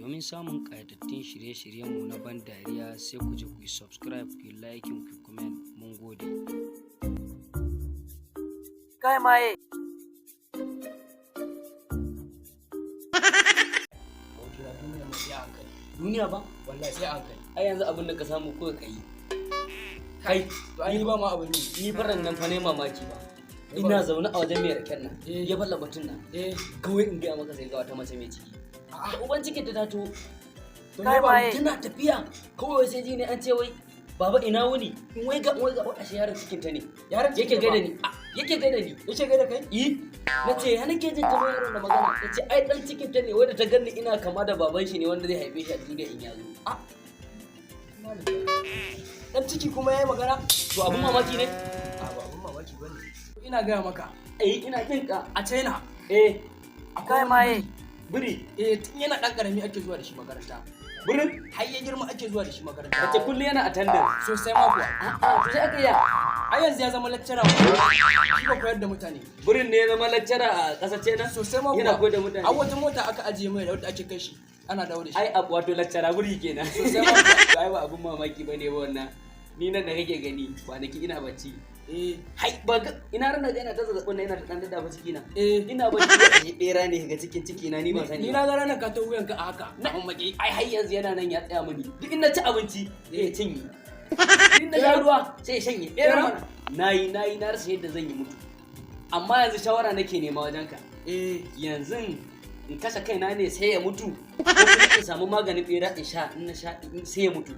Domin samun ƙayatattun shirye-shiryenmu na ban dariya sai ku je ku yi subscribe, ku yi liking, ku yi comment. Mun gode. Kai maye. Duniya ba? Wallahi sai an kai. Ai yanzu abin da ka samu ko ka yi. Kai, to ai ba ma abin Ni faran nan fa ne mamaki ba. Ina zaune a wajen mai raken nan. Ya falla batun nan. Kawai in gaya maka sai ga wata mace mai ciki. Da uban cikin ta tato. Kai maye. Tana tafiya. Kawai sai ji ne an ce wai baba ina wuni? In wai ga ashe yaron cikin ta ne. Yaron Yake gaida ni. Yake gaida ni. Yace gaida kai? Na ce ya nake jin kamar yaron da magana. Ya ce ai dan cikin ta ne wanda ta ganni ina kama da baban shi ne wanda zai haife shi a duniya in yazo. Dan ciki kuma yayi magana? To abun mamaki ne? Ba abun mamaki bane. Ina gaya maka. Ina jin ka. A China. Kai maye. Biri. Tun yana dan karami ake zuwa da shi makaranta. Birin Har ya girma ake zuwa da shi makaranta. wace kullum yana attendance. Sosai ma kuwa. To sai aka yi. A yanzu ya zama lecturer. Shi ba koyar da mutane. Birin ne ya zama lecturer a ƙasar China. Sosai ma kuwa. Yana koyar da mutane. A wata mota aka ajiye mai da wadda ake kai shi. Ana dawo da shi. Ai wato lecturer biri kenan. Sosai ma kuwa. Ai ba abun mamaki bane ba wannan. Ni nan da kake gani kwanaki ina bacci. Hai ba ina ranar da ina ta zazzabin na ina ta dan dafa ciki na. Ina bacci da bera ne ga cikin ciki na ni ban sani. Ni na ga ranar ka ta wuyan ka a haka. Na maki ai har yanzu yana nan ya tsaya mini. Duk in na ci abinci ya cinye. In na sha ruwa sai ya shanye. Bera mana. Nayi na rasa yadda zan yi mutu. Amma yanzu shawara nake nema wajen ka. Yanzu in kashe kaina ne sai ya mutu ko kuma in samu maganin bera in sha in na sha sai ya mutu.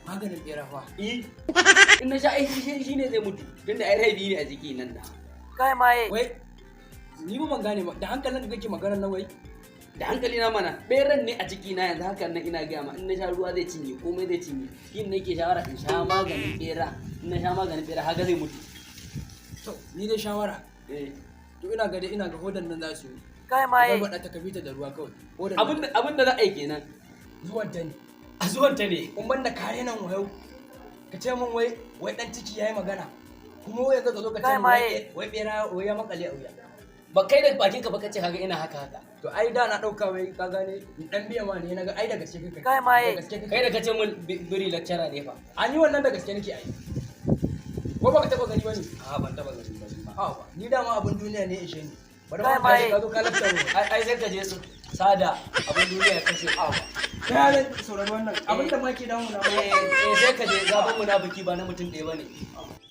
Maganin bera fa. In na sha shi ne zai mutu tunda ai rai biyu ne a jiki nan da. Kai maye. Wai ni ba ban gane ba da hankalin da kake magana nan wai. Da hankali na mana beran ne a ciki na yanzu hakan nan ina gaya ma in na sha ruwa zai cinye komai zai cinye yin nake shawara in sha maganin bera in na sha maganin bera haka zai mutu. To ni dai shawara. To ina ga hodan nan za su yi. Kai maye. Ba ta kabita da ruwa kawai. Abin da za a yi kenan. Zuwan ta ne. A zuwan ta ne. Kun banda kare nan wayo. Ka ce min wai dan ciki yayi magana. Kuma wai yanzu ka zo ka ce min wai bera wai ya makale a wuya. Ba kai da bakin ka ba kace kaga ina haka. To ai da na dauka wai ka gane dan biya ma ne naga ai da gaske kake. Kai maye. Kai da kace mun biri lecturer ne fa. An yi wannan da gaske nake ai. Ko ba ka taba gani bane? Ban taba gani ba. Ni dama abin duniya ne ishe ni. Bari Kai ma maye. ka zo ka lafta mu. Ai sai ka je su sada abin duniya ya kashe Kai ne saurari wannan. Abin da ma ke damu na. sai ka je gaban munafiki ba na mutum ɗaya bane.